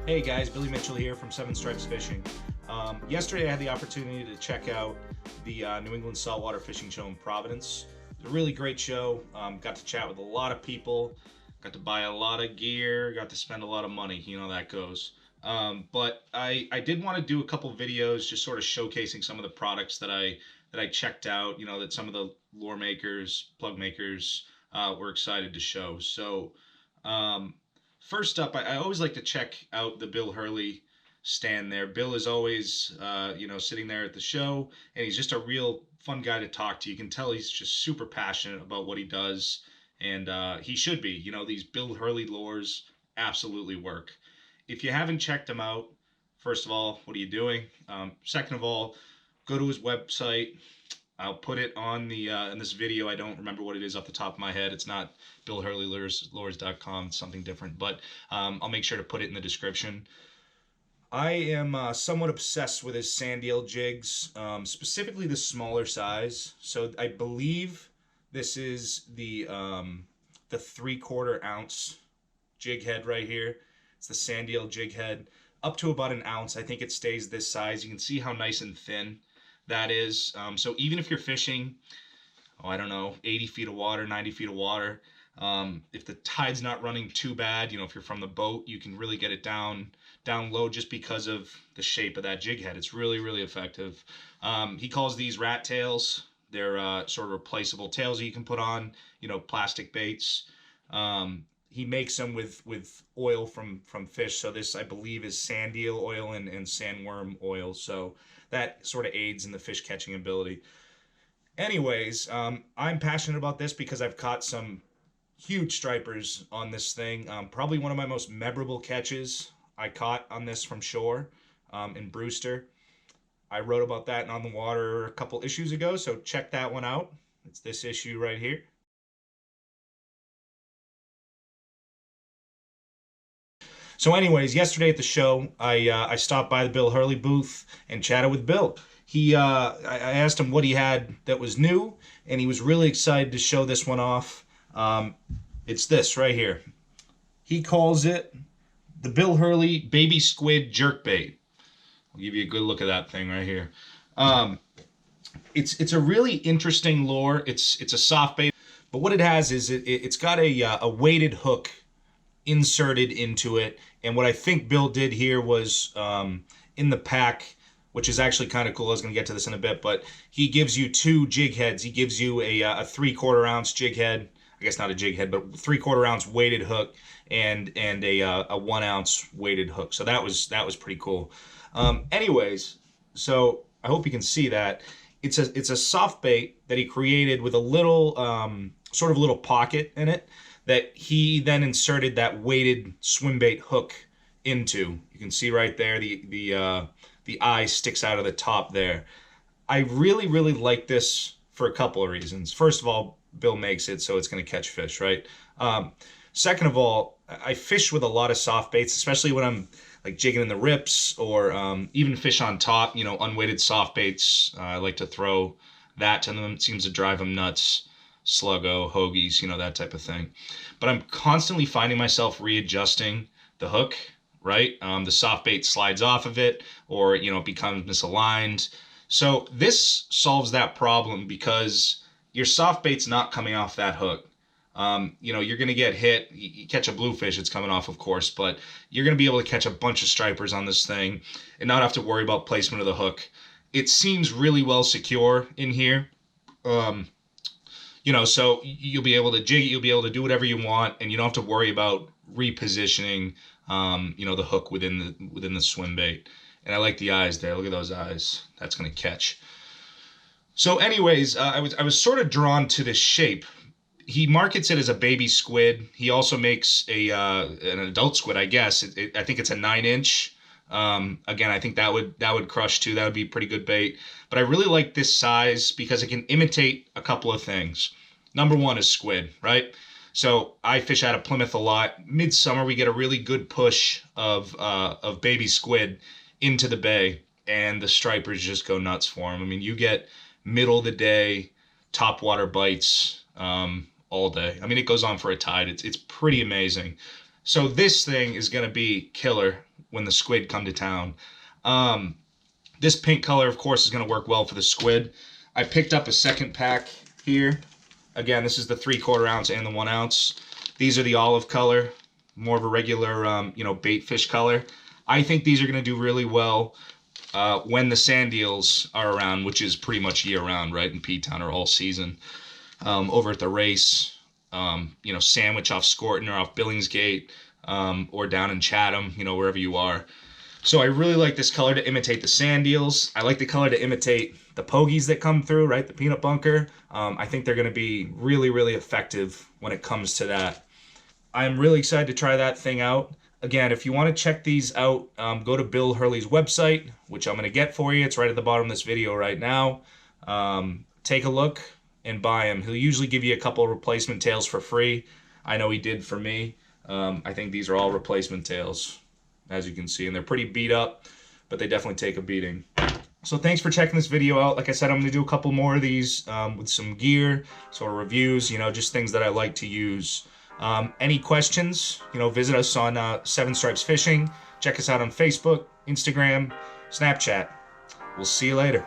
Hey guys, Billy Mitchell here from Seven Stripes Fishing. Yesterday I had the opportunity to check out the New England Saltwater Fishing Show in Providence. It was a really great show. Got to chat with a lot of people, got to buy a lot of gear, got to spend a lot of money. You know that goes. But I did want to do a couple videos just sort of showcasing some of the products that I checked out, you know, that some of the lure makers, plug makers were excited to show. So um, first up, I always like to check out the Bill Hurley stand there. Bill is always, sitting there at the show, and he's just a real fun guy to talk to. You can tell he's just super passionate about what he does, and he should be. You know, these Bill Hurley lures absolutely work. If you haven't checked him out, first of all, what are you doing? Second of all, go to his website. I'll put it on the in this video. I don't remember what it is off the top of my head. It's not BillHurleyLures.com. It's something different, but I'll make sure to put it in the description. I am somewhat obsessed with his sand eel jigs, specifically the smaller size. So I believe this is the 3/4 ounce jig head right here. It's the sand eel jig head, up to about an ounce. I think it stays this size. You can see how nice and thin that is. So even if you're fishing, I don't know, 80 feet of water, 90 feet of water, if the tide's not running too bad, you know, if you're from the boat, you can really get it down low just because of the shape of that jig head. It's really, really effective. He calls these rat tails. They're sort of replaceable tails that you can put on, you know, plastic baits. He makes them with oil from fish. So this, I believe, is sand eel oil and sandworm oil. So that sort of aids in the fish catching ability. Anyways, I'm passionate about this because I've caught some huge stripers on this thing. Probably one of my most memorable catches I caught on this from shore in Brewster. I wrote about that in On the Water a couple issues ago, so check that one out. It's this issue right here. So anyways, yesterday at the show, I stopped by the Bill Hurley booth and chatted with Bill. I asked him what he had that was new, and he was really excited to show this one off. It's this right here. He calls it the Bill Hurley Baby Squid Jerkbait. I'll give you a good look at that thing right here. It's a really interesting lure. It's a soft bait, but what it has is it's got a weighted hook inserted into it. And what I think Bill did here was in the pack, which is actually kind of cool. I was going to get to this in a bit, but he gives you two jig heads. He gives you a 3/4 ounce jig head. I guess not a jig head, but 3/4 ounce weighted hook and a 1 ounce weighted hook. So that was pretty cool. Anyways, so I hope you can see that. It's a soft bait that he created with a little sort of a little pocket in it that he then inserted that weighted swim bait hook into. You can see right there the eye sticks out of the top there. I really, really like this for a couple of reasons. First of all, Bill makes it so it's going to catch fish, right? Second of all, I fish with a lot of soft baits, especially when I'm like jigging in the rips or even fish on top, you know, unweighted soft baits. I like to throw that to them. It seems to drive them nuts. Sluggo, hoagies, you know, that type of thing. But I'm constantly finding myself readjusting the hook, right? The soft bait slides off of it, or, you know, it becomes misaligned. So this solves that problem because your soft bait's not coming off that hook. You know, you're going to get hit. You catch a bluefish, it's coming off, of course, but you're going to be able to catch a bunch of stripers on this thing and not have to worry about placement of the hook. It seems really well secure in here. You know, so you'll be able to jig it, you'll be able to do whatever you want, and you don't have to worry about repositioning, you know, the hook within the swim bait. And I like the eyes there. Look at those eyes. That's going to catch. So anyways, I was sort of drawn to this shape. He markets it as a baby squid. He also makes an adult squid, I guess. I think it's a 9-inch. Again, I think that would crush too. That would be a pretty good bait. But I really like this size because it can imitate a couple of things. Number one is squid, right? So I fish out of Plymouth a lot. Midsummer, we get a really good push of baby squid into the bay, and the stripers just go nuts for them. I mean, you get middle of the day topwater bites all day. I mean, it goes on for a tide. It's pretty amazing. So this thing is going to be killer when the squid come to town. This pink color, of course, is going to work well for the squid. I picked up a second pack here. Again, this is the 3/4 ounce and the 1 ounce. These are the olive color, more of a regular, bait fish color. I think these are going to do really well when the sand eels are around, which is pretty much year round, right, in P-Town or all season. Over at the race, Sandwich off Scorton or off Billingsgate, or down in Chatham, wherever you are. So I really like this color to imitate the sand eels. I like the color to imitate the pogies that come through, right? The peanut bunker. I think they're going to be really, really effective when it comes to that. I'm really excited to try that thing out. Again, if you want to check these out, go to Bill Hurley's website, which I'm going to get for you. It's right at the bottom of this video right now. Take a look and buy them. He'll usually give you a couple of replacement tails for free. I know he did for me. I think these are all replacement tails, as you can see, and they're pretty beat up, but they definitely take a beating. So thanks for checking this video out. Like I said, I'm going to do a couple more of these with some gear, sort of reviews, just things that I like to use. Any questions, visit us on Seven Stripes Fishing. Check us out on Facebook, Instagram, Snapchat. We'll see you later.